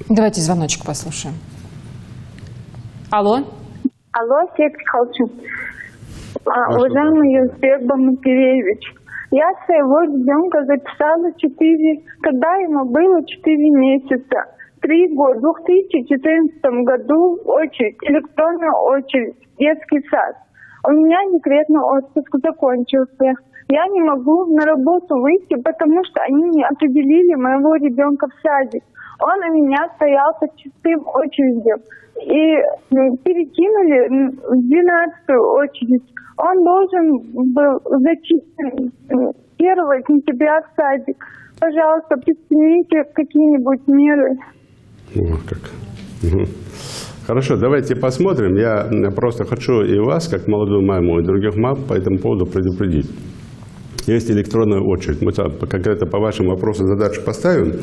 Давайте звоночек послушаем. Алло. Алло, Сергей Михайлович. Уважаемый Юзбек Бамакиревич, я своего ребенка записала когда ему было 4 месяца. 3 года. В 2014 году электронная очередь, детский сад. У меня декретный отпуск закончился. Я не могу на работу выйти, потому что они не определили моего ребенка в садик. Он у меня стоял под чистым очередью. И перекинули в 12-ю очередь. Он должен был зачислен 1 сентября в садик. Пожалуйста, предпримите какие-нибудь меры. Вот как. Угу. Хорошо, давайте посмотрим. Я просто хочу и вас, как молодую маму, и других мам по этому поводу предупредить. Есть электронная очередь. Мы конкретно по вашему вопросу задачу поставим,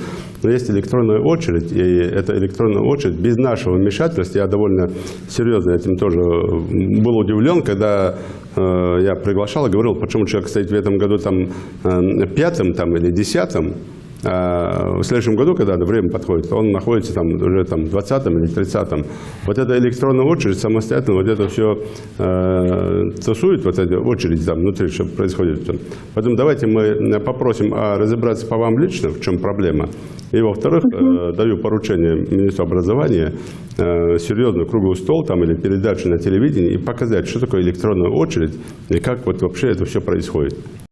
но есть электронная очередь, и эта электронная очередь без нашего вмешательства, я довольно серьезно этим тоже был удивлен, когда я приглашал и говорил, почему человек стоит в этом году там 5-м там, или 10-м, в следующем году, когда время подходит, он находится там уже там 20-м или 30-м. Вот эта электронная очередь самостоятельно вот это все тусует, вот эти очереди там внутри, что происходит. Поэтому давайте мы попросим разобраться по вам лично, в чем проблема. И во-вторых, даю поручение министру образования серьезный круглый стол там или передачу на телевидении и показать, что такое электронная очередь и как вот вообще это все происходит.